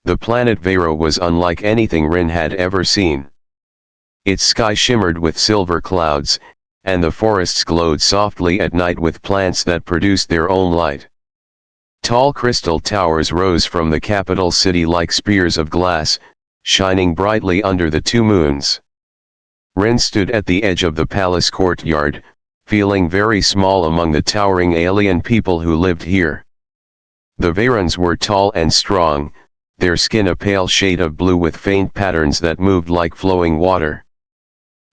The planet Vera was unlike anything Rin had ever seen. Its sky shimmered with silver clouds, and the forests glowed softly at night with plants that produced their own light. Tall crystal towers rose from the capital city like spears of glass, shining brightly under the two moons. Rin stood at the edge of the palace courtyard, feeling very small among the towering alien people who lived here. The Varans were tall and strong, their skin a pale shade of blue with faint patterns that moved like flowing water.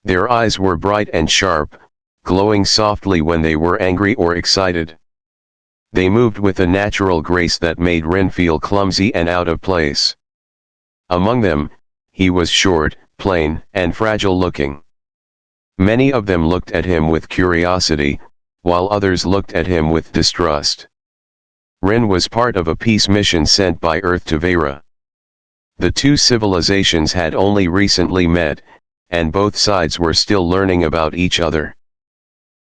Their eyes were bright and sharp, glowing softly when they were angry or excited. They moved with a natural grace that made Rin feel clumsy and out of place. Among them, he was short, plain, and fragile-looking. Many of them looked at him with curiosity, while others looked at him with distrust. Rin was part of a peace mission sent by Earth to Vera. The two civilizations had only recently met, and both sides were still learning about each other.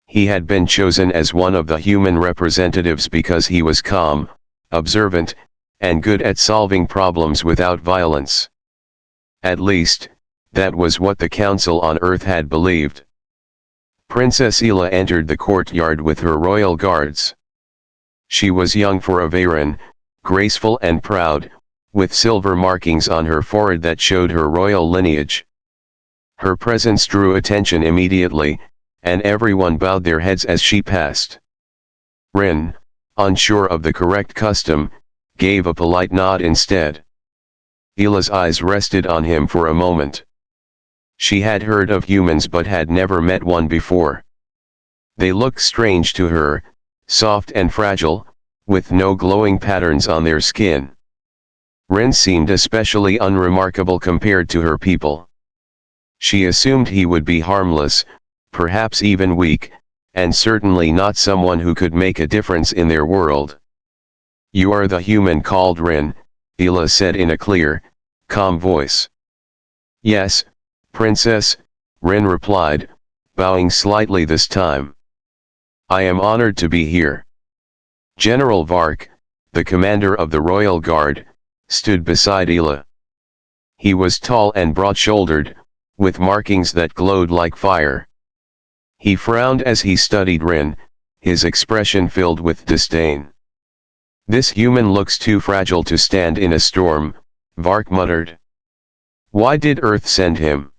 He had been chosen as one of the human representatives because he was calm, observant, and good at solving problems without violence. At least, that was what the Council on Earth had believed. Princess Ela entered the courtyard with her royal guards. She was young for a Varan, graceful and proud, with silver markings on her forehead that showed her royal lineage. Her presence drew attention immediately, and everyone bowed their heads as she passed. Rin, unsure of the correct custom, gave a polite nod instead. Ela's eyes rested on him for a moment. She had heard of humans but had never met one before. They looked strange to her, soft and fragile, with no glowing patterns on their skin. Rin seemed especially unremarkable compared to her people. She assumed he would be harmless, perhaps even weak, and certainly not someone who could make a difference in their world. "You are the human called Rin," Ela said in a clear, calm voice. "Yes, Princess," Rin replied, bowing slightly this time. "I am honored to be here." General Vark, the commander of the Royal Guard, stood beside Ela. He was tall and broad-shouldered, with markings that glowed like fire. He frowned as he studied Rin, his expression filled with disdain. "This human looks too fragile to stand in a storm," Vark muttered. "Why did Earth send him?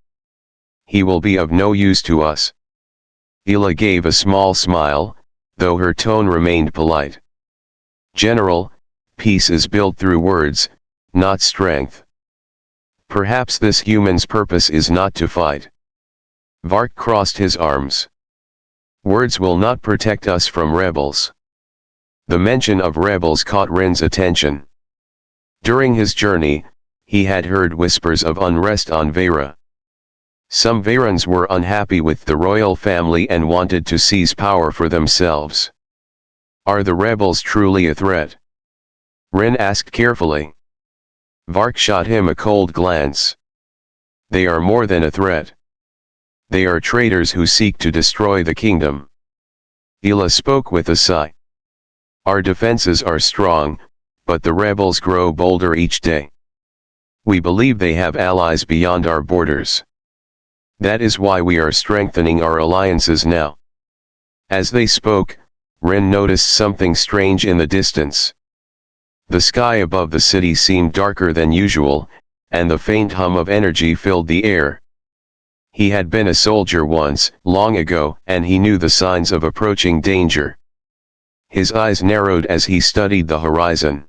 He will be of no use to us." Ela gave a small smile, though her tone remained polite. "General, peace is built through words, not strength. Perhaps this human's purpose is not to fight." Vark crossed his arms. "Words will not protect us from rebels." The mention of rebels caught Rin's attention. During his journey, he had heard whispers of unrest on Vera. Some Varans were unhappy with the royal family and wanted to seize power for themselves. "Are the rebels truly a threat?" Rin asked carefully. Vark shot him a cold glance. "They are more than a threat. They are traitors who seek to destroy the kingdom." Ela spoke with a sigh. "Our defenses are strong, but the rebels grow bolder each day. We believe they have allies beyond our borders. That is why we are strengthening our alliances now." As they spoke, Rin noticed something strange in the distance. The sky above the city seemed darker than usual, and the faint hum of energy filled the air. He had been a soldier once, long ago, and he knew the signs of approaching danger. His eyes narrowed as he studied the horizon.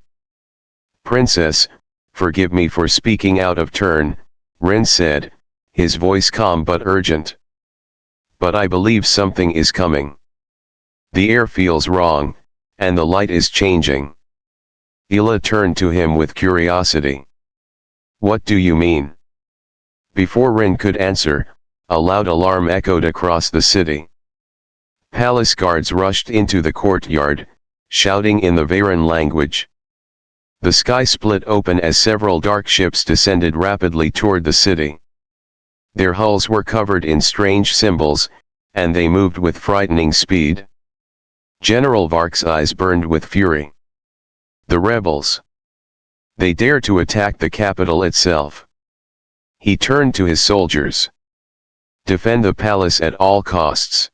"Princess, forgive me for speaking out of turn," Rin said, his voice calm but urgent. "But I believe something is coming. The air feels wrong, and the light is changing." Ela turned to him with curiosity. "What do you mean?" Before Rin could answer, a loud alarm echoed across the city. Palace guards rushed into the courtyard, shouting in the Varan language. The sky split open as several dark ships descended rapidly toward the city. Their hulls were covered in strange symbols, and they moved with frightening speed. General Vark's eyes burned with fury. "The rebels! They dare to attack the capital itself. He turned to his soldiers. Defend the palace at all costs.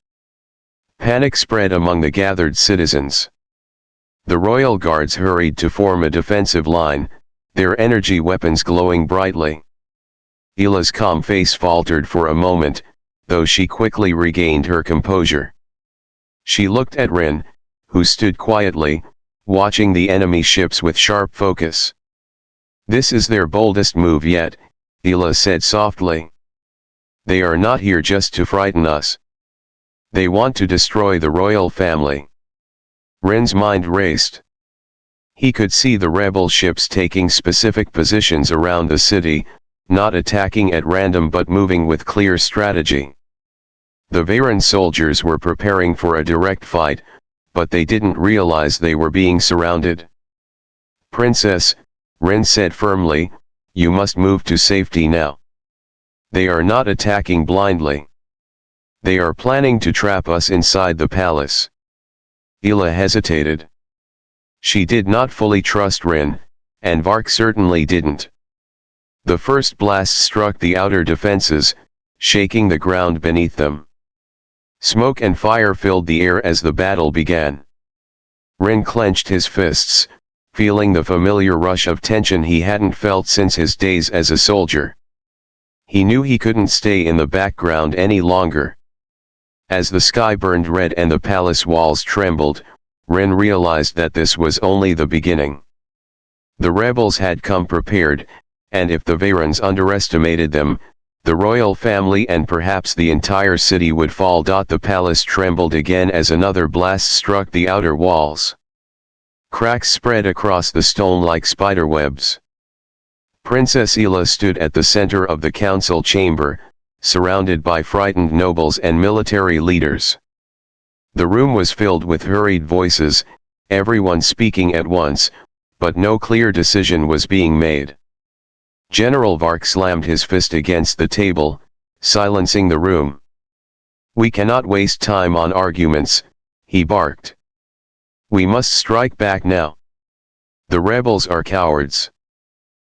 Panic spread among the gathered citizens. The royal guards hurried to form a defensive line, their energy weapons glowing brightly. Ila's calm face faltered for a moment, though she quickly regained her composure. She looked at Rin, who stood quietly, watching the enemy ships with sharp focus. "This is their boldest move yet," Ila said softly. "They are not here just to frighten us. They want to destroy the royal family." Rin's mind raced. He could see the rebel ships taking specific positions around the city, not attacking at random but moving with clear strategy. The Veyran soldiers were preparing for a direct fight, but they didn't realize they were being surrounded. "Princess," Rin said firmly, "you must move to safety now. They are not attacking blindly. They are planning to trap us inside the palace." Ila hesitated. She did not fully trust Rin, and Vark certainly didn't. The first blast struck the outer defenses, shaking the ground beneath them. Smoke and fire filled the air as the battle began. Rin clenched his fists, feeling the familiar rush of tension he hadn't felt since his days as a soldier. He knew he couldn't stay in the background any longer. As the sky burned red and the palace walls trembled, Rin realized that this was only the beginning. The rebels had come prepared, and if the Veyrans underestimated them, the royal family and perhaps the entire city would fall. The palace trembled again as another blast struck the outer walls. Cracks spread across the stone like spiderwebs. Princess Ila stood at the center of the council chamber, surrounded by frightened nobles and military leaders. The room was filled with hurried voices, everyone speaking at once, but no clear decision was being made. General Vark slammed his fist against the table, silencing the room. "We cannot waste time on arguments," he barked. "We must strike back now. The rebels are cowards.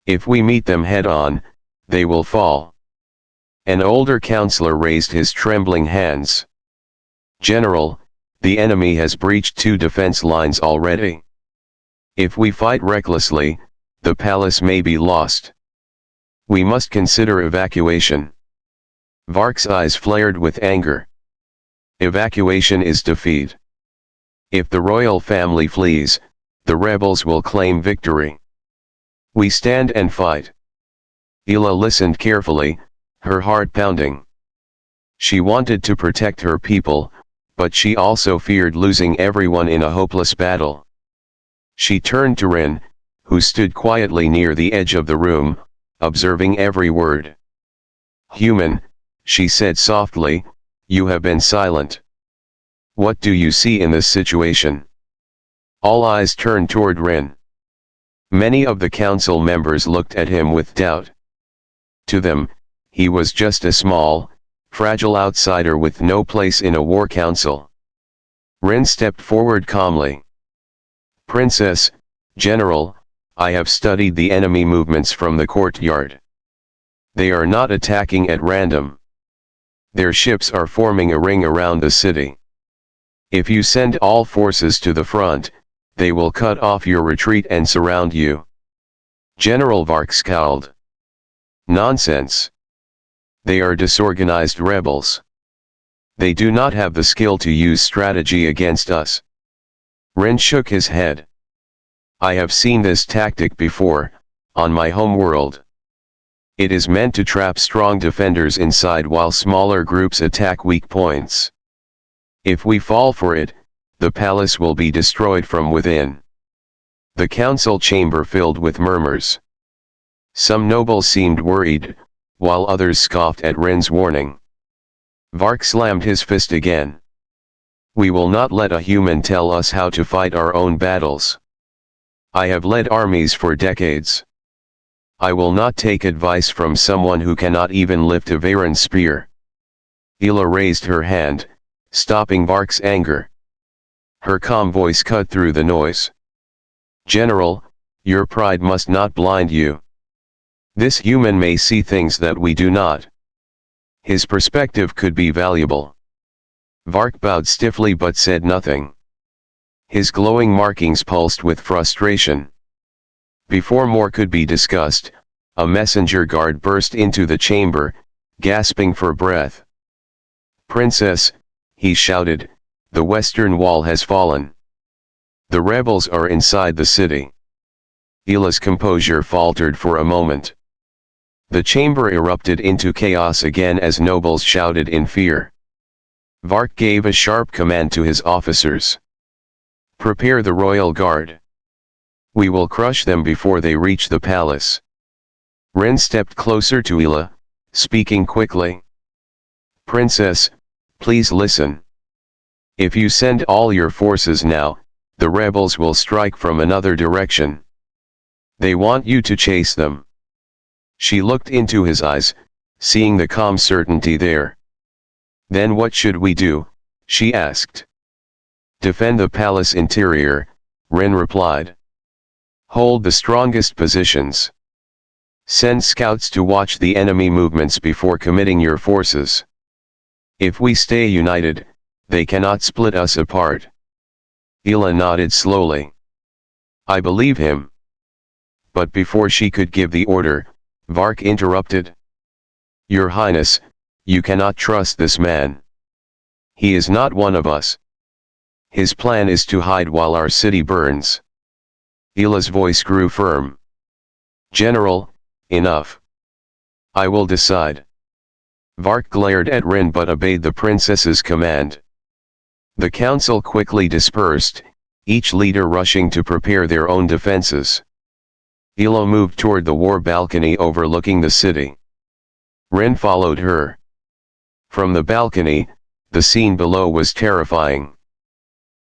If we meet them head-on, they will fall." An older counselor raised his trembling hands. "General, the enemy has breached 2 defense lines already. If we fight recklessly, the palace may be lost. We must consider evacuation." Vark's eyes flared with anger. "Evacuation is defeat. If the royal family flees, the rebels will claim victory. We stand and fight." Ila listened carefully, her heart pounding. She wanted to protect her people, but she also feared losing everyone in a hopeless battle. She turned to Rin, who stood quietly near the edge of the room, observing every word. "Human," she said softly, "you have been silent. What do you see in this situation?" All eyes turned toward Rin. Many of the council members looked at him with doubt. To them, he was just a small, fragile outsider with no place in a war council. Rin stepped forward calmly. "Princess, General, I have studied the enemy movements from the courtyard. They are not attacking at random. Their ships are forming a ring around the city. If you send all forces to the front, they will cut off your retreat and surround you." General Vark scowled. "Nonsense. They are disorganized rebels. They do not have the skill to use strategy against us." Rin shook his head. "I have seen this tactic before, on my home world. It is meant to trap strong defenders inside while smaller groups attack weak points. If we fall for it, the palace will be destroyed from within." The council chamber filled with murmurs. Some nobles seemed worried, while others scoffed at Rin's warning. Vark slammed his fist again. "We will not let a human tell us how to fight our own battles. I have led armies for decades. I will not take advice from someone who cannot even lift a Veyran spear." Ila raised her hand, stopping Vark's anger. Her calm voice cut through the noise. "General, Your pride must not blind you. This human may see things that we do not. His perspective could be valuable. Vark bowed stiffly but said nothing. His glowing markings pulsed with frustration. Before more could be discussed, a messenger guard burst into the chamber, gasping for breath. "Princess," he shouted, "the western wall has fallen. The rebels are inside the city." Ila's composure faltered for a moment. The chamber erupted into chaos again as nobles shouted in fear. Vark gave a sharp command to his officers. "Prepare the royal guard. We will crush them before they reach the palace." Rin stepped closer to Ila, speaking quickly. "Princess, please listen. If you send all your forces now, the rebels will strike from another direction. They want you to chase them." She looked into his eyes, seeing the calm certainty there. "Then what should we do?" she asked. "Defend the palace interior," Rin replied. "Hold the strongest positions. Send scouts to watch the enemy movements before committing your forces. If we stay united, they cannot split us apart." Ila nodded slowly. "I believe him." But before she could give the order, Vark interrupted. "Your Highness, you cannot trust this man. He is not one of us. His plan is to hide while our city burns." Ila's voice grew firm. "General, enough. I will decide." Vark glared at Rin but obeyed the princess's command. The council quickly dispersed, each leader rushing to prepare their own defenses. Ila moved toward the war balcony overlooking the city. Rin followed her. From the balcony, the scene below was terrifying.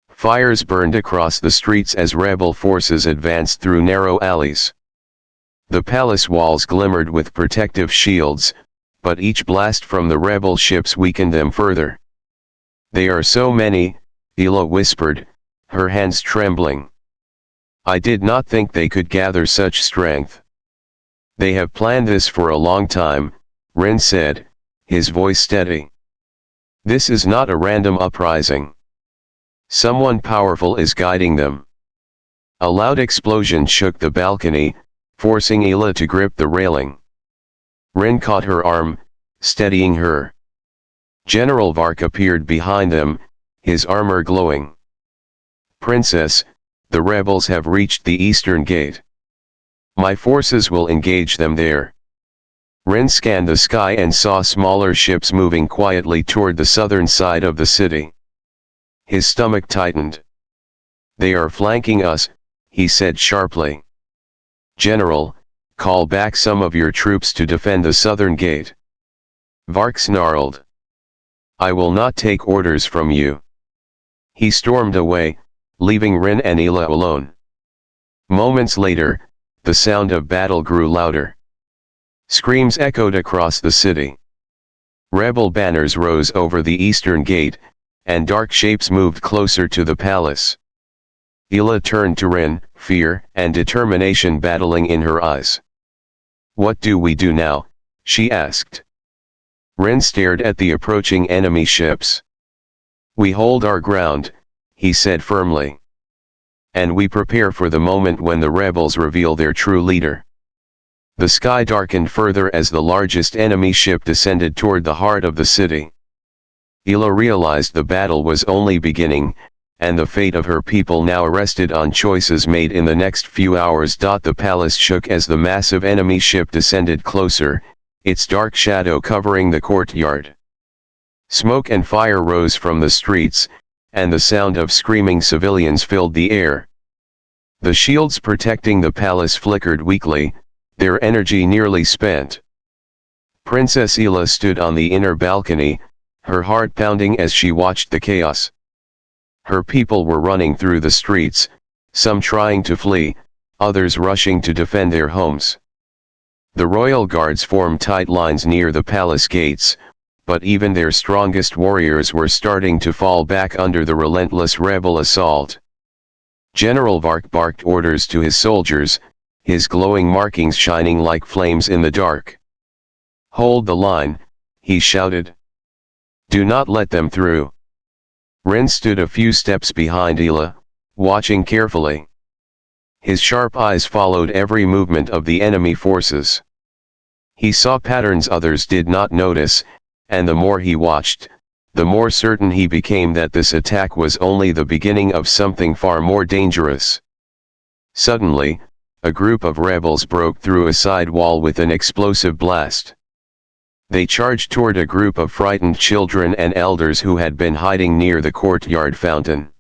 Fires burned across the streets as rebel forces advanced through narrow alleys. The palace walls glimmered with protective shields, but each blast from the rebel ships weakened them further. "They are so many," Ila whispered, her hands trembling. "I did not think they could gather such strength." "They have planned this for a long time," Rin said, his voice steady. "This is not a random uprising. Someone powerful is guiding them." A loud explosion shook the balcony, forcing Ila to grip the railing. Rin caught her arm, steadying her. General Vark appeared behind them, his armor glowing. "Princess, the rebels have reached the eastern gate. My forces will engage them there." Rin scanned the sky and saw smaller ships moving quietly toward the southern side of the city. His stomach tightened. "They are flanking us," he said sharply. "General, call back some of your troops to defend the southern gate." Vark snarled. "I will not take orders from you." He stormed away, leaving Rin and Ila alone. Moments later, the sound of battle grew louder. Screams echoed across the city. Rebel banners rose over the eastern gate, and dark shapes moved closer to the palace. Ila turned to Rin, fear and determination battling in her eyes. "What do we do now?" she asked. Rin stared at the approaching enemy ships. "We hold our ground," he said firmly. "And we prepare for the moment when the rebels reveal their true leader." The sky darkened further as the largest enemy ship descended toward the heart of the city. Ila realized the battle was only beginning, and the fate of her people now rested on choices made in the next few hours. The palace shook as the massive enemy ship descended closer, its dark shadow covering the courtyard. Smoke and fire rose from the streets, and the sound of screaming civilians filled the air. The shields protecting the palace flickered weakly, their energy nearly spent. Princess Ila stood on the inner balcony, her heart pounding as she watched the chaos. Her people were running through the streets, some trying to flee, others rushing to defend their homes. The royal guards formed tight lines near the palace gates, but even their strongest warriors were starting to fall back under the relentless rebel assault. General Vark barked orders to his soldiers, his glowing markings shining like flames in the dark. "Hold the line," he shouted. "Do not let them through." Rin stood a few steps behind Ela, watching carefully. His sharp eyes followed every movement of the enemy forces. He saw patterns others did not notice, and the more he watched, the more certain he became that this attack was only the beginning of something far more dangerous. Suddenly, a group of rebels broke through a side wall with an explosive blast. They charged toward a group of frightened children and elders who had been hiding near the courtyard fountain.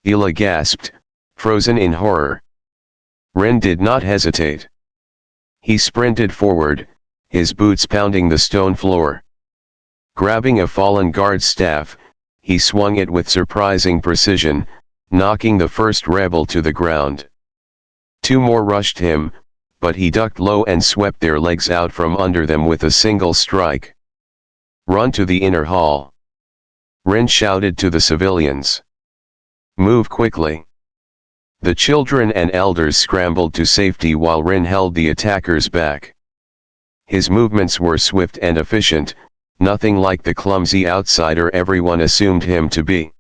Ela gasped, frozen in horror. Rin did not hesitate. He sprinted forward, his boots pounding the stone floor. Grabbing a fallen guard's staff, he swung it with surprising precision, knocking the first rebel to the ground. Two more rushed him, but he ducked low and swept their legs out from under them with a single strike. "Run to the inner hall," Rin shouted to the civilians. "Move quickly." The children and elders scrambled to safety while Rin held the attackers back. His movements were swift and efficient, nothing like the clumsy outsider everyone assumed him to be.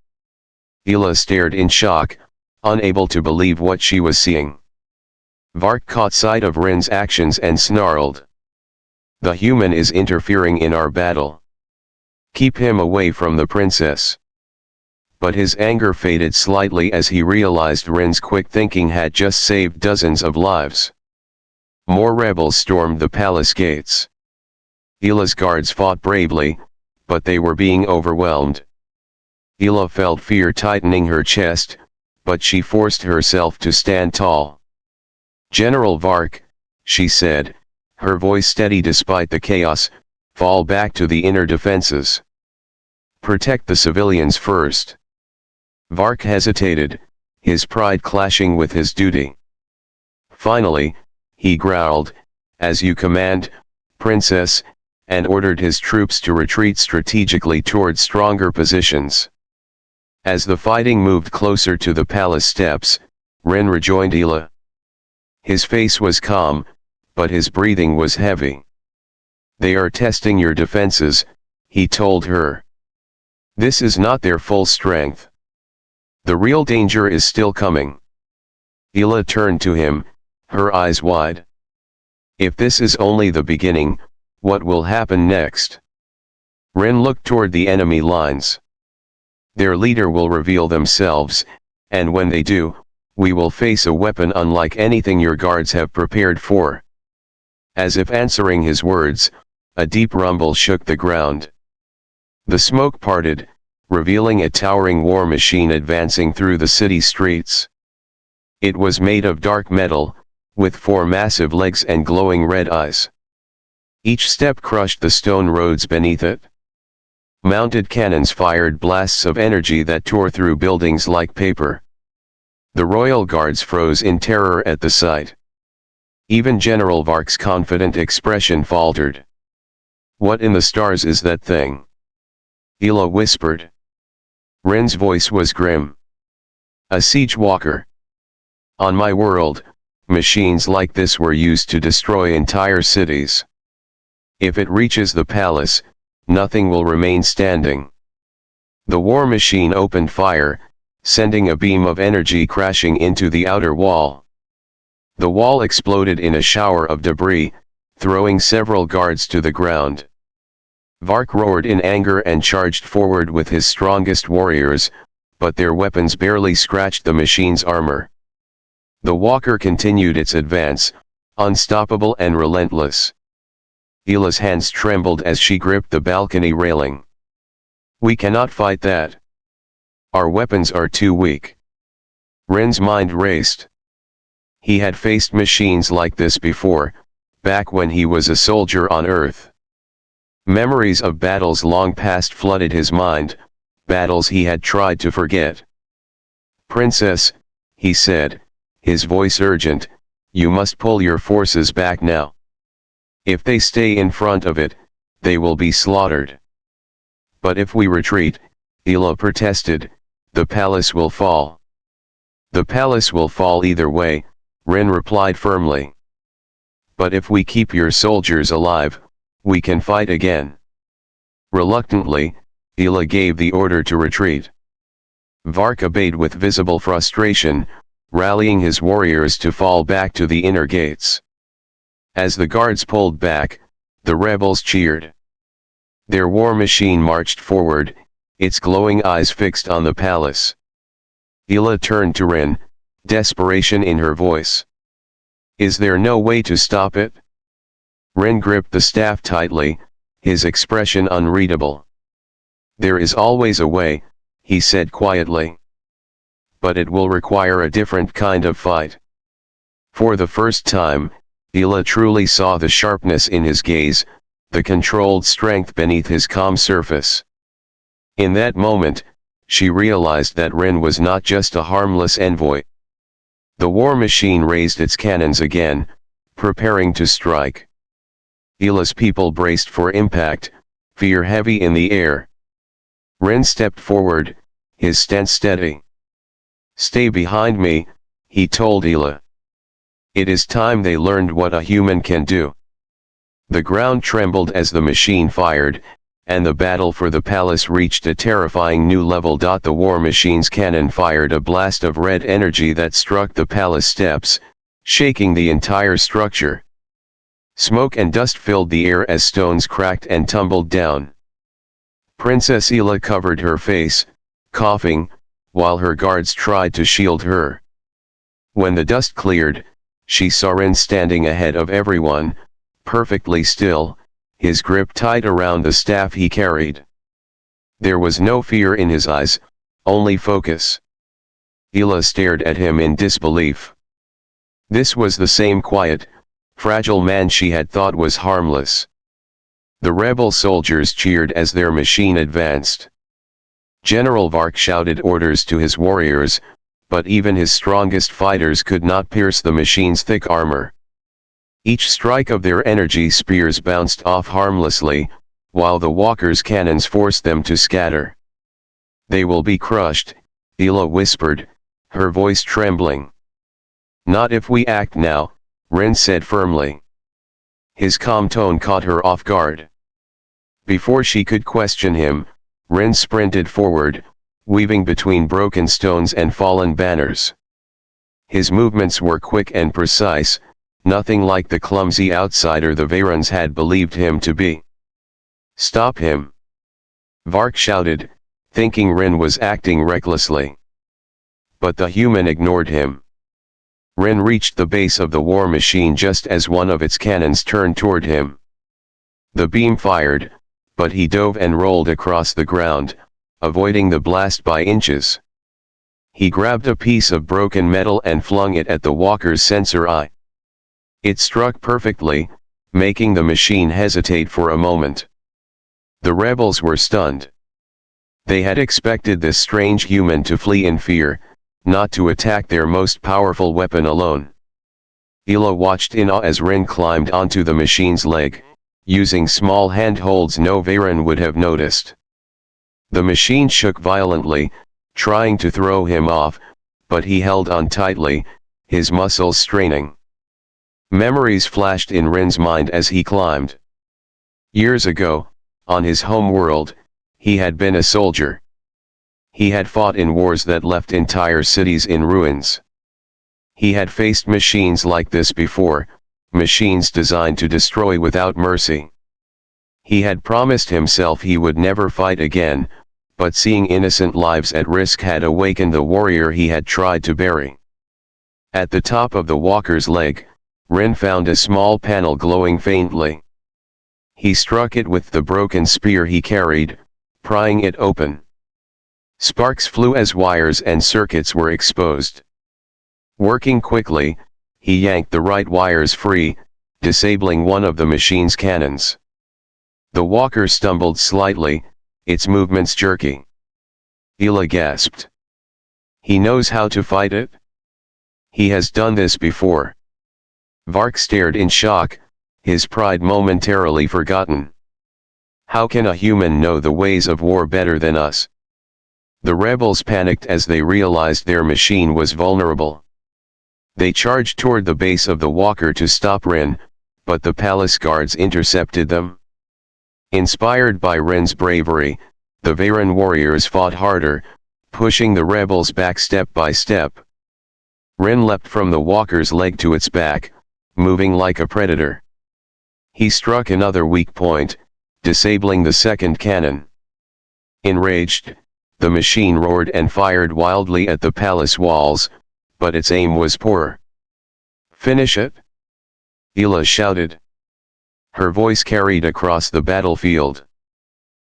Ela stared in shock, unable to believe what she was seeing. Vark caught sight of Rin's actions and snarled. "The human is interfering in our battle. Keep him away from the princess." But his anger faded slightly as he realized Rin's quick thinking had just saved dozens of lives. More rebels stormed the palace gates. Ela's guards fought bravely, but they were being overwhelmed. Ela felt fear tightening her chest, but she forced herself to stand tall. "General Vark," she said, her voice steady despite the chaos, "fall back to the inner defenses. Protect the civilians first." Vark hesitated, his pride clashing with his duty. Finally, he growled, "As you command, Princess," and ordered his troops to retreat strategically toward stronger positions. As the fighting moved closer to the palace steps, Rin rejoined Ela. His face was calm, but his breathing was heavy. "They are testing your defenses," he told her. "This is not their full strength. The real danger is still coming." Ela turned to him, her eyes wide. "If this is only the beginning, what will happen next?" Rin looked toward the enemy lines. "Their leader will reveal themselves, and when they do, we will face a weapon unlike anything your guards have prepared for." As if answering his words, a deep rumble shook the ground. The smoke parted, revealing a towering war machine advancing through the city streets. It was made of dark metal, with 4 massive legs and glowing red eyes. Each step crushed the stone roads beneath it. Mounted cannons fired blasts of energy that tore through buildings like paper. The royal guards froze in terror at the sight. Even General Vark's confident expression faltered. "What in the stars is that thing?" Ela whispered. Rin's voice was grim. "A siege walker. On my world, machines like this were used to destroy entire cities. If it reaches the palace, nothing will remain standing." The war machine opened fire, sending a beam of energy crashing into the outer wall. The wall exploded in a shower of debris, throwing several guards to the ground. Vark roared in anger and charged forward with his strongest warriors, but their weapons barely scratched the machine's armor. The walker continued its advance, unstoppable and relentless. Ela's hands trembled as she gripped the balcony railing. "We cannot fight that. Our weapons are too weak." Rin's mind raced. He had faced machines like this before, back when he was a soldier on Earth. Memories of battles long past flooded his mind, battles he had tried to forget. "Princess," he said, his voice urgent, "you must pull your forces back now. If they stay in front of it, they will be slaughtered." "But if we retreat," Ela protested, "the palace will fall." "The palace will fall either way," Rin replied firmly. But if we keep your soldiers alive, we can fight again. Reluctantly, Ila gave the order to retreat. Vark obeyed with visible frustration, rallying his warriors to fall back to the inner gates. As the guards pulled back, the rebels cheered. Their war machine marched forward, its glowing eyes fixed on the palace. Ila turned to Rin, desperation in her voice. Is there no way to stop it? Rin gripped the staff tightly, his expression unreadable. There is always a way, he said quietly. But it will require a different kind of fight. For the first time, Ila truly saw the sharpness in his gaze, the controlled strength beneath his calm surface. In that moment, she realized that Rin was not just a harmless envoy. The war machine raised its cannons again, preparing to strike. Ila's people braced for impact, fear heavy in the air. Rin stepped forward, his stance steady. Stay behind me, he told Ila. It is time they learned what a human can do. The ground trembled as the machine fired, and the battle for the palace reached a terrifying new level. The war machine's cannon fired a blast of red energy that struck the palace steps, shaking the entire structure. Smoke and dust filled the air as stones cracked and tumbled down. Princess Ila covered her face, coughing, while her guards tried to shield her. When the dust cleared, she saw Rin standing ahead of everyone, perfectly still, his grip tight around the staff he carried. There was no fear in his eyes, only focus. Ila stared at him in disbelief. This was the same quiet, fragile man she had thought was harmless. The rebel soldiers cheered as their machine advanced. General Vark shouted orders to his warriors, but even his strongest fighters could not pierce the machine's thick armor. Each strike of their energy spears bounced off harmlessly, while the walkers' cannons forced them to scatter. They will be crushed, Ila whispered, her voice trembling. Not if we act now, Rin said firmly. His calm tone caught her off guard. Before she could question him, Rin sprinted forward, weaving between broken stones and fallen banners. His movements were quick and precise, nothing like the clumsy outsider the Varans had believed him to be. Stop him! Vark shouted, thinking Rin was acting recklessly. But the human ignored him. Rin reached the base of the war machine just as one of its cannons turned toward him. The beam fired, but he dove and rolled across the ground, avoiding the blast by inches. He grabbed a piece of broken metal and flung it at the walker's sensor eye. It struck perfectly, making the machine hesitate for a moment. The rebels were stunned. They had expected this strange human to flee in fear, not to attack their most powerful weapon alone. Ila watched in awe as Rin climbed onto the machine's leg, using small handholds no Varan would have noticed. The machine shook violently, trying to throw him off, but he held on tightly, his muscles straining. Memories flashed in Rin's mind as he climbed. Years ago, on his home world, he had been a soldier. He had fought in wars that left entire cities in ruins. He had faced machines like this before, machines designed to destroy without mercy. He had promised himself he would never fight again, but seeing innocent lives at risk had awakened the warrior he had tried to bury. At the top of the walker's leg, Rin found a small panel glowing faintly. He struck it with the broken spear he carried, prying it open. Sparks flew as wires and circuits were exposed. Working quickly, he yanked the right wires free, disabling one of the machine's cannons. The walker stumbled slightly, its movements jerky. Ila gasped. He knows how to fight it? He has done this before. Vark stared in shock, his pride momentarily forgotten. How can a human know the ways of war better than us? The rebels panicked as they realized their machine was vulnerable. They charged toward the base of the walker to stop Rin, but the palace guards intercepted them. Inspired by Rin's bravery, the Veyran warriors fought harder, pushing the rebels back step by step. Rin leapt from the walker's leg to its back, moving like a predator. He struck another weak point, disabling the second cannon. Enraged, the machine roared and fired wildly at the palace walls, but its aim was poor. "Finish it!" Ela shouted. Her voice carried across the battlefield.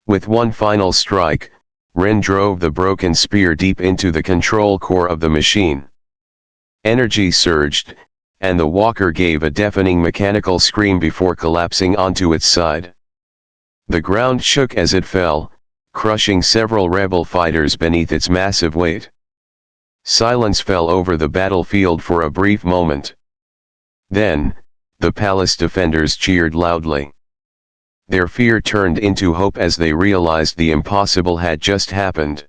With one final strike, Rin drove the broken spear deep into the control core of the machine. Energy surged, and the walker gave a deafening mechanical scream before collapsing onto its side. The ground shook as it fell, crushing several rebel fighters beneath its massive weight. Silence fell over the battlefield for a brief moment. Then, the palace defenders cheered loudly. Their fear turned into hope as they realized the impossible had just happened.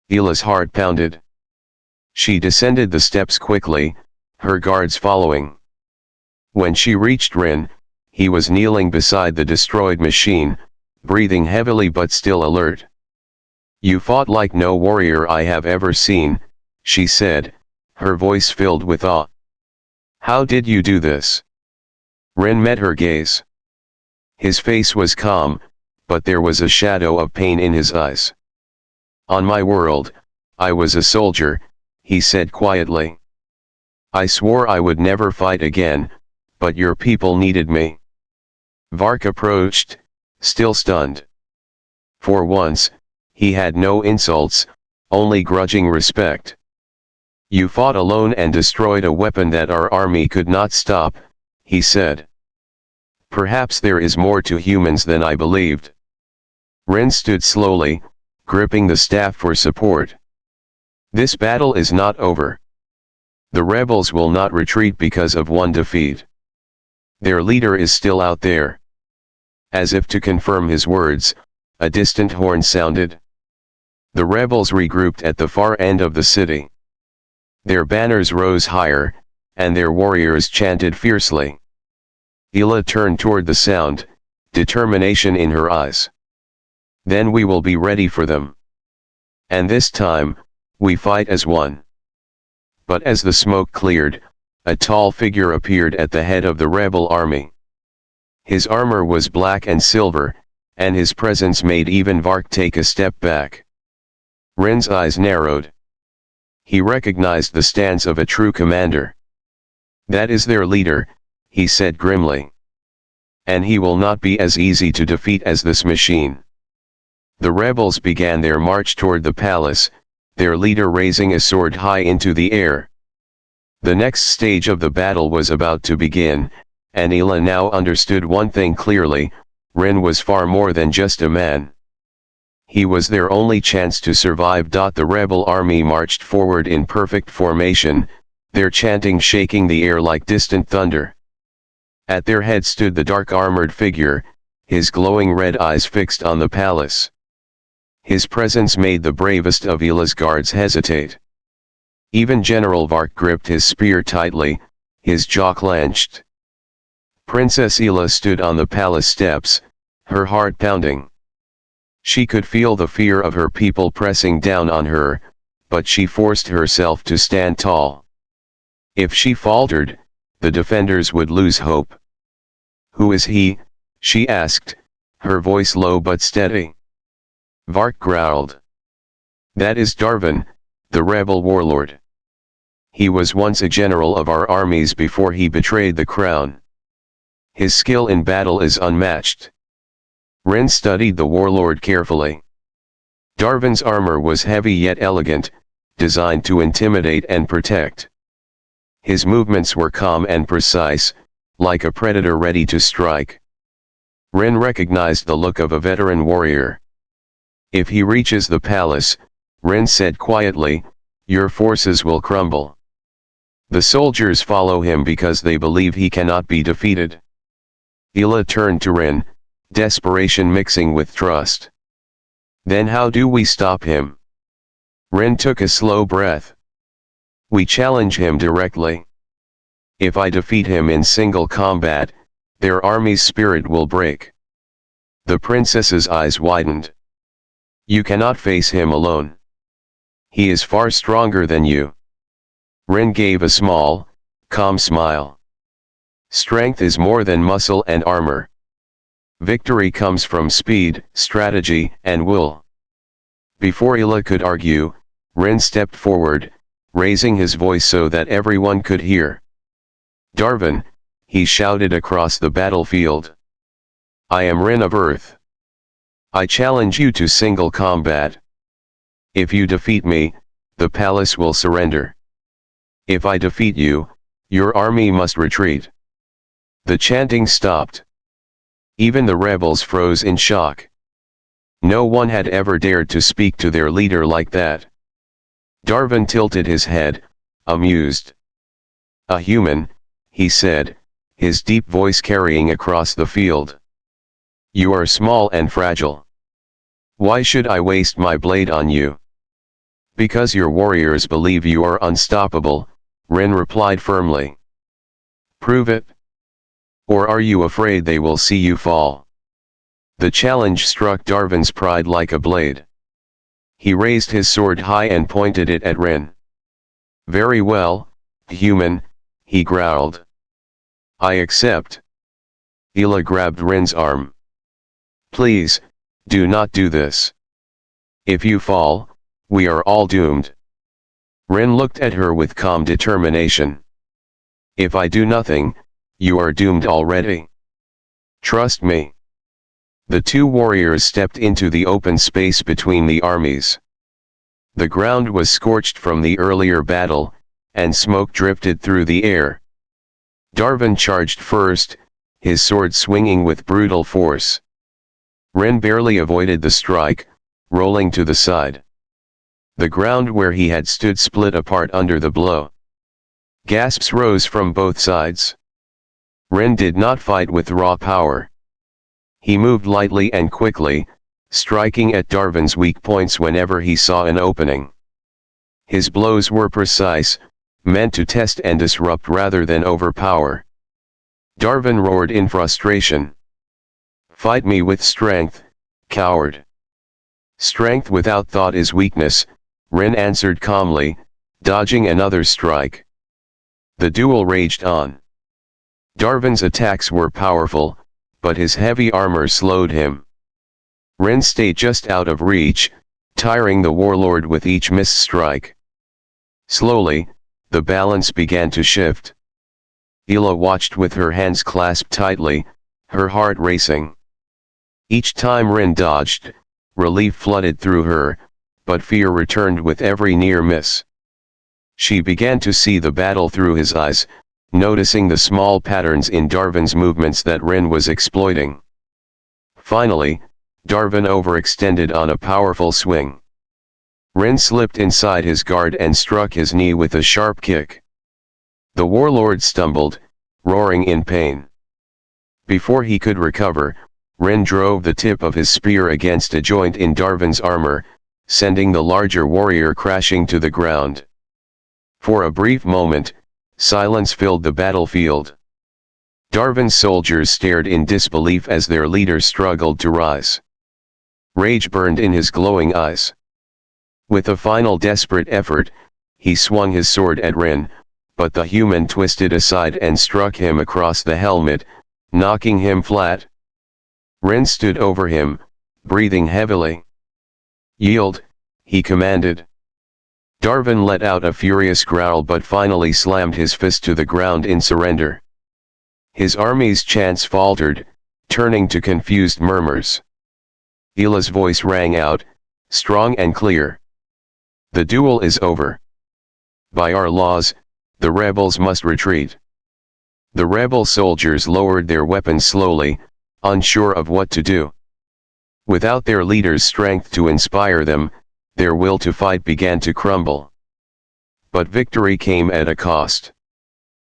Ela's heart pounded. She descended the steps quickly, her guards following. When she reached Rin, he was kneeling beside the destroyed machine, breathing heavily but still alert. "You fought like no warrior I have ever seen," she said, her voice filled with awe. "How did you do this?" Rin met her gaze. His face was calm, but there was a shadow of pain in his eyes. "On my world, I was a soldier," he said quietly. "I swore I would never fight again, but your people needed me." Vark approached, still stunned. For once, he had no insults, only grudging respect. "You fought alone and destroyed a weapon that our army could not stop," he said. "Perhaps there is more to humans than I believed." Rin stood slowly, gripping the staff for support. "This battle is not over. The rebels will not retreat because of one defeat. Their leader is still out there." As if to confirm his words, a distant horn sounded. The rebels regrouped at the far end of the city. Their banners rose higher, and their warriors chanted fiercely. Ela turned toward the sound, determination in her eyes. "Then we will be ready for them. And this time, we fight as one." But as the smoke cleared, a tall figure appeared at the head of the rebel army. His armor was black and silver, and his presence made even Vark take a step back. Rin's eyes narrowed. He recognized the stance of a true commander. "That is their leader," he said grimly. "And he will not be as easy to defeat as this machine." The rebels began their march toward the palace, their leader raising a sword high into the air. The next stage of the battle was about to begin, and Ela now understood one thing clearly: Rin was far more than just a man. He was their only chance to survive. The rebel army marched forward in perfect formation, their chanting shaking the air like distant thunder. At their head stood the dark armored figure, his glowing red eyes fixed on the palace. His presence made the bravest of Ela's guards hesitate. Even General Vark gripped his spear tightly, his jaw clenched. Princess Ela stood on the palace steps, her heart pounding. She could feel the fear of her people pressing down on her, but she forced herself to stand tall. If she faltered, the defenders would lose hope. "Who is he?" she asked, her voice low but steady. Vark growled. "That is Darvin, the rebel warlord. He was once a general of our armies before he betrayed the crown. His skill in battle is unmatched." Rin studied the warlord carefully. Darvin's armor was heavy yet elegant, designed to intimidate and protect. His movements were calm and precise, like a predator ready to strike. Rin recognized the look of a veteran warrior. "If he reaches the palace," Rin said quietly, "your forces will crumble. The soldiers follow him because they believe he cannot be defeated." Ela turned to Rin, desperation mixing with trust. "Then how do we stop him?" Rin took a slow breath. We challenge him directly. If I defeat him in single combat, their army's spirit will break. The princess's eyes widened. You cannot face him alone. He is far stronger than you. Rin gave a small, calm smile. Strength is more than muscle and armor. Victory comes from speed, strategy, and will. Before Ila could argue, Rin stepped forward, raising his voice so that everyone could hear. Darvin, he shouted across the battlefield. I am Rin of Earth. I challenge you to single combat. If you defeat me, the palace will surrender. If I defeat you, your army must retreat. The chanting stopped. Even the rebels froze in shock. No one had ever dared to speak to their leader like that. Darvin tilted his head, amused. A human, he said, his deep voice carrying across the field. You are small and fragile. Why should I waste my blade on you? Because your warriors believe you are unstoppable, Rin replied firmly. Prove it. Or are you afraid they will see you fall? The challenge struck Darvin's pride like a blade. He raised his sword high and pointed it at Rin. Very well, human, he growled. I accept. Ila grabbed Rin's arm. Please, do not do this. If you fall, we are all doomed. Rin looked at her with calm determination. If I do nothing, you are doomed already. Trust me. The two warriors stepped into the open space between the armies. The ground was scorched from the earlier battle, and smoke drifted through the air. Darvin charged first, his sword swinging with brutal force. Rin barely avoided the strike, rolling to the side. The ground where he had stood split apart under the blow. Gasps rose from both sides. Rin did not fight with raw power. He moved lightly and quickly, striking at Darvin's weak points whenever he saw an opening. His blows were precise, meant to test and disrupt rather than overpower. Darvin roared in frustration. Fight me with strength, coward. Strength without thought is weakness, Rin answered calmly, dodging another strike. The duel raged on. Darvin's attacks were powerful, but his heavy armor slowed him. Rin stayed just out of reach, tiring the warlord with each missed strike. Slowly, the balance began to shift. Ila watched with her hands clasped tightly, her heart racing. Each time Rin dodged, relief flooded through her, but fear returned with every near miss. She began to see the battle through his eyes, noticing the small patterns in Darvin's movements that Rin was exploiting. Finally, Darvin overextended on a powerful swing. Rin slipped inside his guard and struck his knee with a sharp kick. The warlord stumbled, roaring in pain. Before he could recover, Rin drove the tip of his spear against a joint in Darvin's armor, sending the larger warrior crashing to the ground. For a brief moment, silence filled the battlefield. Darvin's soldiers stared in disbelief as their leader struggled to rise. Rage burned in his glowing eyes. With a final desperate effort, he swung his sword at Rin, but the human twisted aside and struck him across the helmet, knocking him flat. Rin stood over him, breathing heavily. Yield, he commanded. Darvin let out a furious growl but finally slammed his fist to the ground in surrender. His army's chants faltered, turning to confused murmurs. Ila's voice rang out, strong and clear. The duel is over. By our laws, the rebels must retreat. The rebel soldiers lowered their weapons slowly, unsure of what to do. Without their leader's strength to inspire them, their will to fight began to crumble. But victory came at a cost.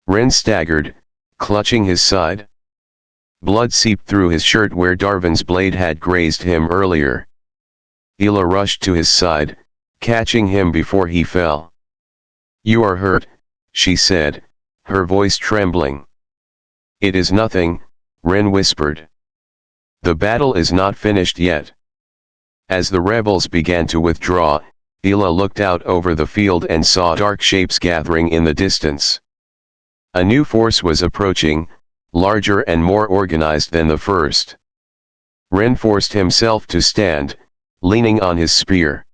Rin staggered, clutching his side. Blood seeped through his shirt where Darvin's blade had grazed him earlier. Ila rushed to his side, catching him before he fell. You are hurt, she said, her voice trembling. It is nothing, Rin whispered. The battle is not finished yet. As the rebels began to withdraw, Ila looked out over the field and saw dark shapes gathering in the distance. A new force was approaching, larger and more organized than the first. Rin forced himself to stand, leaning on his spear.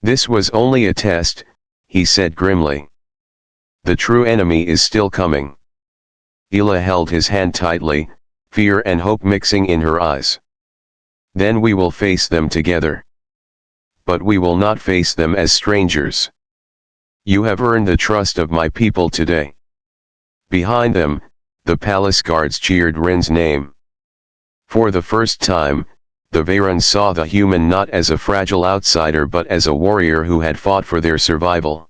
This was only a test, he said grimly. The true enemy is still coming. Ila held his hand tightly, fear and hope mixing in her eyes. Then we will face them together. But we will not face them as strangers. You have earned the trust of my people today. Behind them, the palace guards cheered Rin's name. For the first time, the Veyron saw the human not as a fragile outsider but as a warrior who had fought for their survival.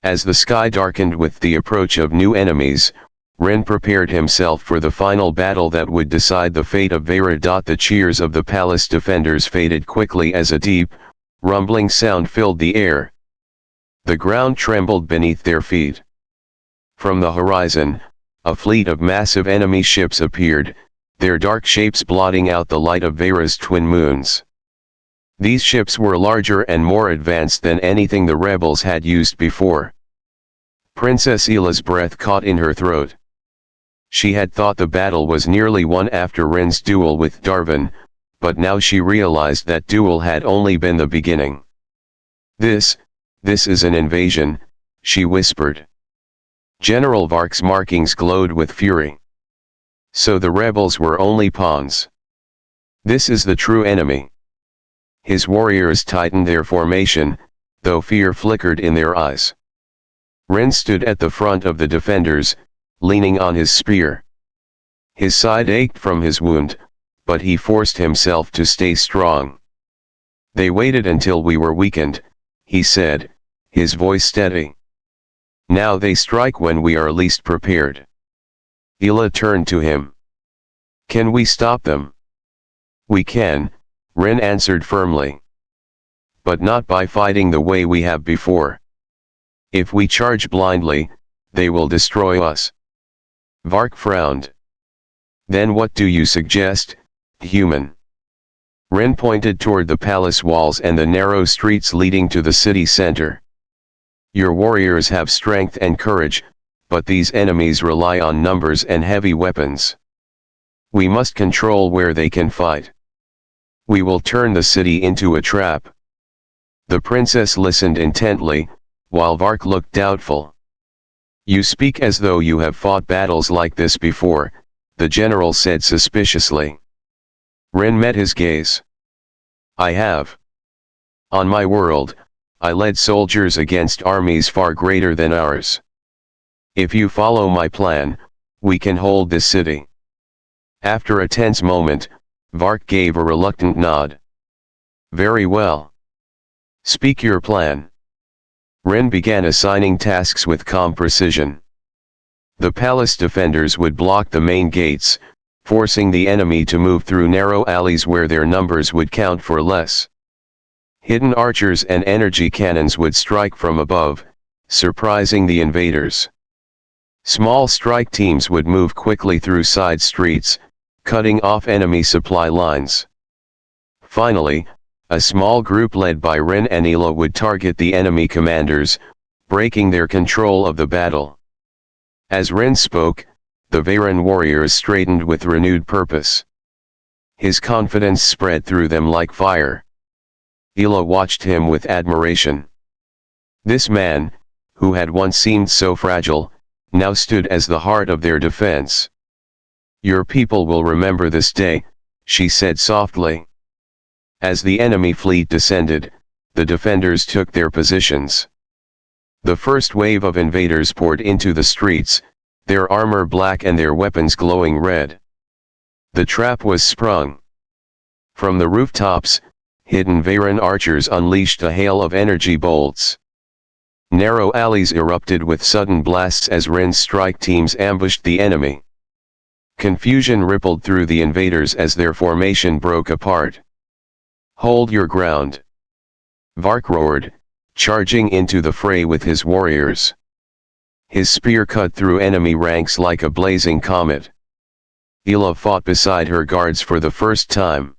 As the sky darkened with the approach of new enemies, Rin prepared himself for the final battle that would decide the fate of Veyron. The cheers of the palace defenders faded quickly as a deep, rumbling sound filled the air. The ground trembled beneath their feet. From the horizon, a fleet of massive enemy ships appeared, their dark shapes blotting out the light of Veyron's twin moons. These ships were larger and more advanced than anything the rebels had used before. Princess Ila's breath caught in her throat. She had thought the battle was nearly won after Rin's duel with Darwin, but now she realized that duel had only been the beginning. This is an invasion, she whispered. General Vark's markings glowed with fury. So the rebels were only pawns. This is the true enemy. His warriors tightened their formation, though fear flickered in their eyes. Rin stood at the front of the defenders, leaning on his spear. His side ached from his wound, but he forced himself to stay strong. They waited until we were weakened, he said, his voice steady. Now they strike when we are least prepared. Ila turned to him. Can we stop them? We can, Rin answered firmly. But not by fighting the way we have before. If we charge blindly, they will destroy us. Vark frowned. Then what do you suggest, human? Rin pointed toward the palace walls and the narrow streets leading to the city center. Your warriors have strength and courage, but these enemies rely on numbers and heavy weapons. We must control where they can fight. We will turn the city into a trap. The princess listened intently, while Vark looked doubtful. You speak as though you have fought battles like this before, the general said suspiciously. Rin met his gaze. I have. On my world, I led soldiers against armies far greater than ours. If you follow my plan, we can hold this city. After a tense moment, Vark gave a reluctant nod. Very well. Speak your plan. Rin began assigning tasks with calm precision. The palace defenders would block the main gates, forcing the enemy to move through narrow alleys where their numbers would count for less. Hidden archers and energy cannons would strike from above, surprising the invaders. Small strike teams would move quickly through side streets, cutting off enemy supply lines. Finally, a small group led by Rin and Ila would target the enemy commanders, breaking their control of the battle. As Rin spoke, the Veyron warriors straightened with renewed purpose. His confidence spread through them like fire. Ila watched him with admiration. This man, who had once seemed so fragile, now stood as the heart of their defense. Your people will remember this day, she said softly. As the enemy fleet descended, the defenders took their positions. The first wave of invaders poured into the streets, their armor black and their weapons glowing red. The trap was sprung. From the rooftops, hidden Veyron archers unleashed a hail of energy bolts. Narrow alleys erupted with sudden blasts as Rin's strike teams ambushed the enemy. Confusion rippled through the invaders as their formation broke apart. Hold your ground. Vark roared, charging into the fray with his warriors. His spear cut through enemy ranks like a blazing comet. Ila fought beside her guards for the first time.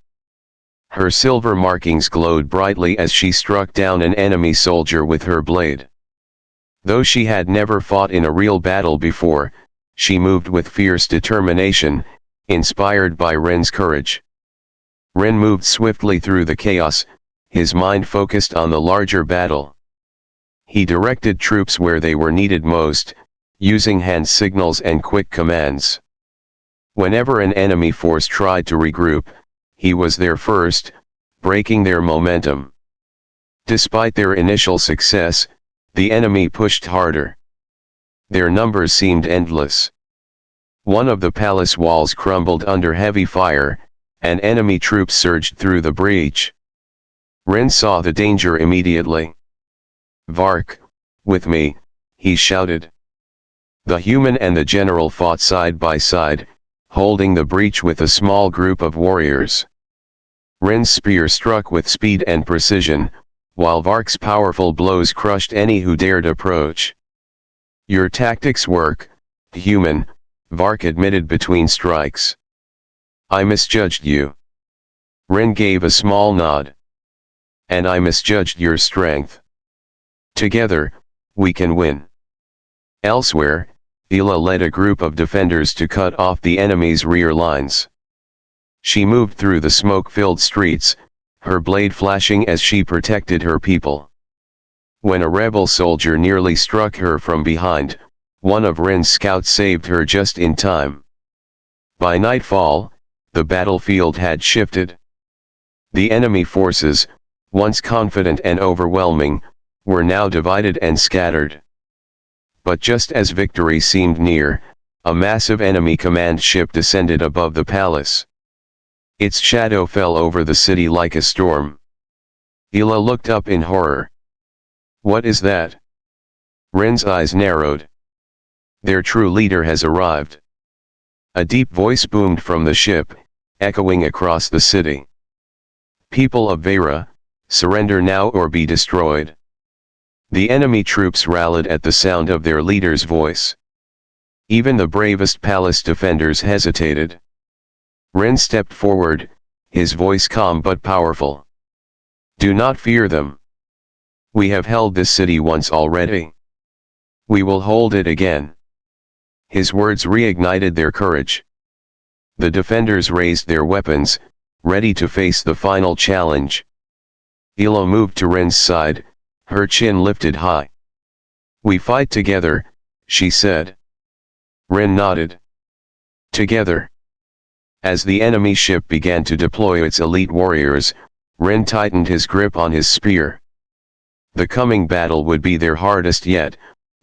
Her silver markings glowed brightly as she struck down an enemy soldier with her blade. Though she had never fought in a real battle before, she moved with fierce determination, inspired by Ren's courage. Ren moved swiftly through the chaos, his mind focused on the larger battle. He directed troops where they were needed most, using hand signals and quick commands. Whenever an enemy force tried to regroup, he was there first, breaking their momentum. Despite their initial success, the enemy pushed harder. Their numbers seemed endless. One of the palace walls crumbled under heavy fire, and enemy troops surged through the breach. Ren saw the danger immediately. "Vark, with me," he shouted. The human and the general fought side by side, holding the breach with a small group of warriors. Ren's spear struck with speed and precision, while Vark's powerful blows crushed any who dared approach. "Your tactics work, human," Vark admitted between strikes. "I misjudged you." Ren gave a small nod. "And I misjudged your strength. Together, we can win." Elsewhere, Ila led a group of defenders to cut off the enemy's rear lines. She moved through the smoke-filled streets, her blade flashing as she protected her people. When a rebel soldier nearly struck her from behind, one of Ren's scouts saved her just in time. By nightfall, the battlefield had shifted. The enemy forces, once confident and overwhelming, were now divided and scattered. But just as victory seemed near, a massive enemy command ship descended above the palace. Its shadow fell over the city like a storm. Ila looked up in horror. "What is that?" Ren's eyes narrowed. "Their true leader has arrived." A deep voice boomed from the ship, echoing across the city. "People of Vera, surrender now or be destroyed." The enemy troops rallied at the sound of their leader's voice. Even the bravest palace defenders hesitated. Ren stepped forward, his voice calm but powerful. "Do not fear them. We have held this city once already. We will hold it again." His words reignited their courage. The defenders raised their weapons, ready to face the final challenge. Ila moved to Ren's side, her chin lifted high. "We fight together," she said. Ren nodded. "Together." As the enemy ship began to deploy its elite warriors, Ren tightened his grip on his spear. The coming battle would be their hardest yet,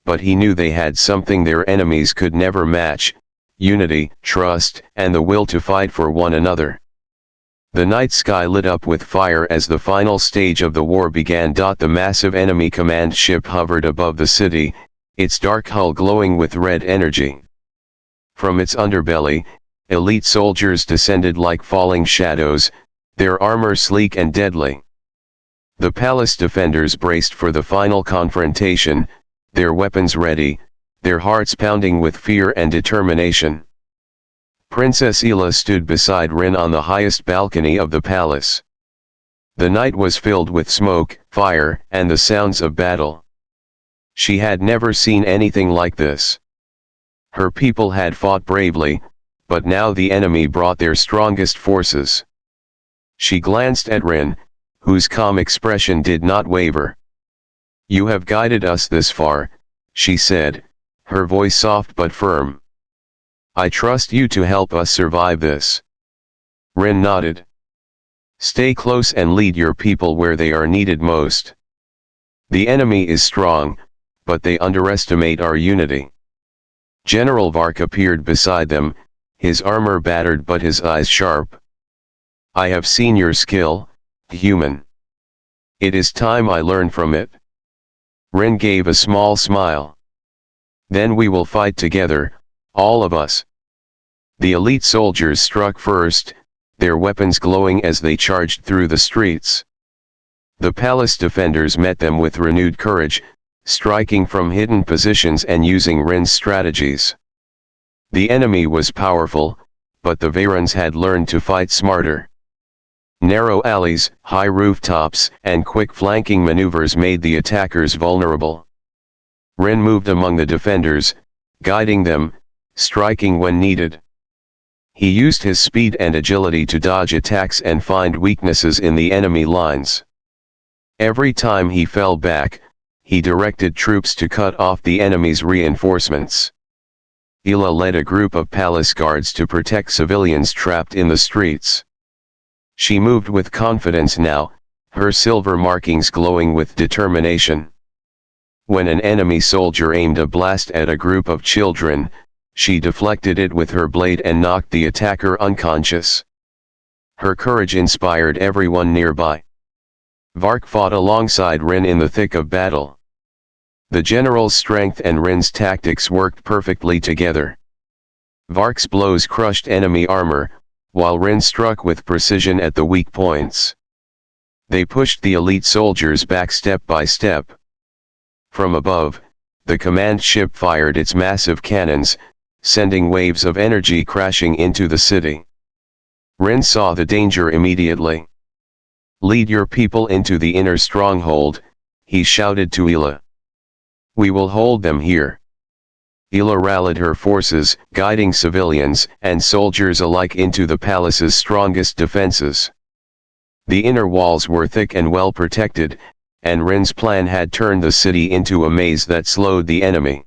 but he knew they had something their enemies could never match: unity, trust, and the will to fight for one another. The night sky lit up with fire as the final stage of the war began. The massive enemy command ship hovered above the city, its dark hull glowing with red energy. From its underbelly, elite soldiers descended like falling shadows, their armor sleek and deadly. The palace defenders braced for the final confrontation, their weapons ready, their hearts pounding with fear and determination. Princess Ila stood beside Ren on the highest balcony of the palace. The night was filled with smoke, fire, and the sounds of battle. She had never seen anything like this. Her people had fought bravely, but now the enemy brought their strongest forces. She glanced at Ren, whose calm expression did not waver. "You have guided us this far," she said, her voice soft but firm. "I trust you to help us survive this." Ren nodded. "Stay close and lead your people where they are needed most. The enemy is strong, but they underestimate our unity." General Vark appeared beside them, his armor battered but his eyes sharp. "I have seen your skill, human. It is time I learn from it." Ren gave a small smile. "Then we will fight together, all of us." The elite soldiers struck first, their weapons glowing as they charged through the streets. The palace defenders met them with renewed courage, striking from hidden positions and using Rin's strategies. The enemy was powerful, but the Vayrans had learned to fight smarter. Narrow alleys, high rooftops, and quick flanking maneuvers made the attackers vulnerable. Rin moved among the defenders, guiding them, striking when needed. He used his speed and agility to dodge attacks and find weaknesses in the enemy lines. Every time he fell back, he directed troops to cut off the enemy's reinforcements. Ila led a group of palace guards to protect civilians trapped in the streets. She moved with confidence now, her silver markings glowing with determination. When an enemy soldier aimed a blast at a group of children, she deflected it with her blade and knocked the attacker unconscious. Her courage inspired everyone nearby. Vark fought alongside Rin in the thick of battle. The general's strength and Rin's tactics worked perfectly together. Vark's blows crushed enemy armor, while Rin struck with precision at the weak points. They pushed the elite soldiers back step by step. From above, the command ship fired its massive cannons, sending waves of energy crashing into the city. Rin saw the danger immediately. "Lead your people into the inner stronghold," he shouted to Ila. "We will hold them here." Ila rallied her forces, guiding civilians and soldiers alike into the palace's strongest defenses. The inner walls were thick and well protected, and Rin's plan had turned the city into a maze that slowed the enemy.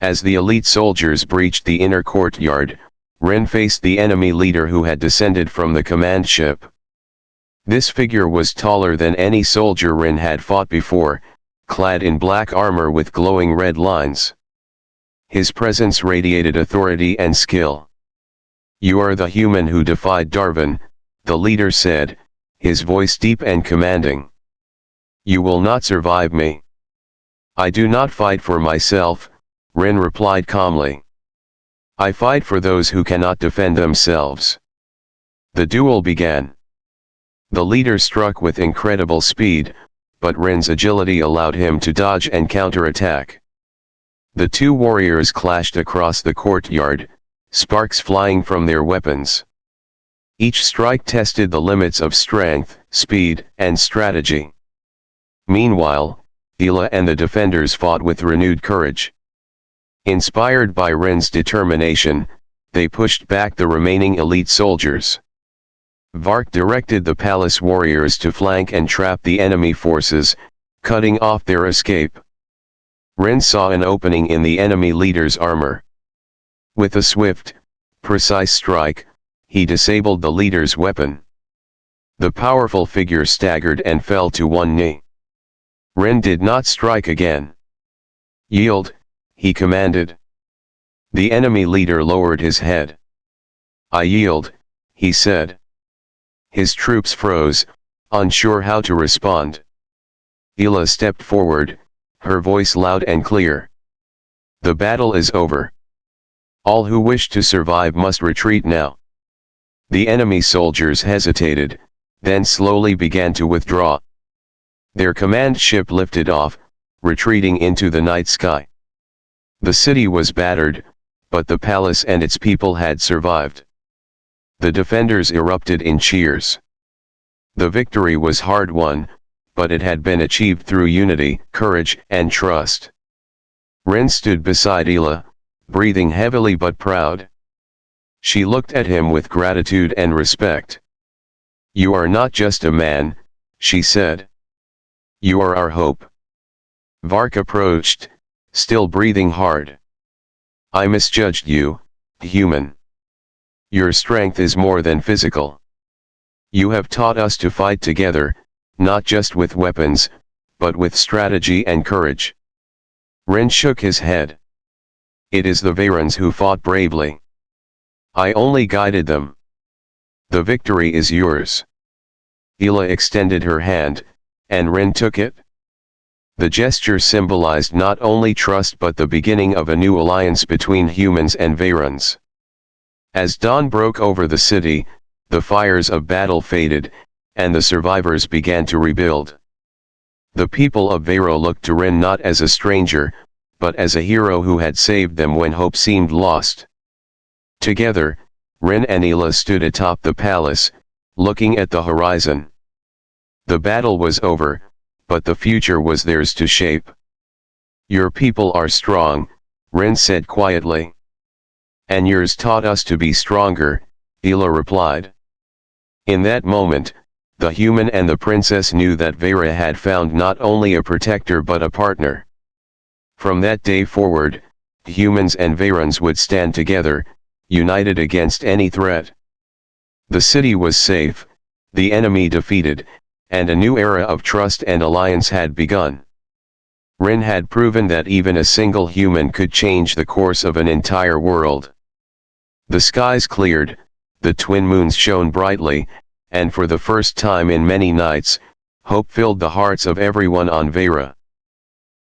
As the elite soldiers breached the inner courtyard, Rin faced the enemy leader who had descended from the command ship. This figure was taller than any soldier Rin had fought before, clad in black armor with glowing red lines. His presence radiated authority and skill. "You are the human who defied Darwin," the leader said, his voice deep and commanding. "You will not survive me." "I do not fight for myself," Rin replied calmly. "I fight for those who cannot defend themselves." The duel began. The leader struck with incredible speed, but Rin's agility allowed him to dodge and counterattack. The two warriors clashed across the courtyard, sparks flying from their weapons. Each strike tested the limits of strength, speed, and strategy. Meanwhile, Ila and the defenders fought with renewed courage. Inspired by Rin's determination, they pushed back the remaining elite soldiers. Vark directed the palace warriors to flank and trap the enemy forces, cutting off their escape. Rin saw an opening in the enemy leader's armor. With a swift, precise strike, he disabled the leader's weapon. The powerful figure staggered and fell to one knee. Rin did not strike again. "Yield," he commanded. The enemy leader lowered his head. "I yield," he said. His troops froze, unsure how to respond. Ila stepped forward, her voice loud and clear. "The battle is over. All who wish to survive must retreat now." The enemy soldiers hesitated, then slowly began to withdraw. Their command ship lifted off, retreating into the night sky. The city was battered, but the palace and its people had survived. The defenders erupted in cheers. The victory was hard-won, but it had been achieved through unity, courage, and trust. Rin stood beside Ila, breathing heavily but proud. She looked at him with gratitude and respect. "You are not just a man," she said. "You are our hope." Vark approached, still breathing hard. "I misjudged you, human. Your strength is more than physical. You have taught us to fight together, not just with weapons, but with strategy and courage." Rin shook his head. "It is the Vayrans who fought bravely. I only guided them. The victory is yours." Ila extended her hand, and Rin took it. The gesture symbolized not only trust but the beginning of a new alliance between humans and Vayrans. As dawn broke over the city, the fires of battle faded, and the survivors began to rebuild. The people of Vero looked to Rin not as a stranger, but as a hero who had saved them when hope seemed lost. Together, Rin and Ela stood atop the palace, looking at the horizon. The battle was over, but the future was theirs to shape. "Your people are strong," Rin said quietly. "And yours taught us to be stronger," Ela replied. In that moment, the human and the princess knew that Vera had found not only a protector but a partner. From that day forward, humans and Verans would stand together, united against any threat. The city was safe, the enemy defeated, and a new era of trust and alliance had begun. Rin had proven that even a single human could change the course of an entire world. The skies cleared, the twin moons shone brightly, and for the first time in many nights, hope filled the hearts of everyone on Vera.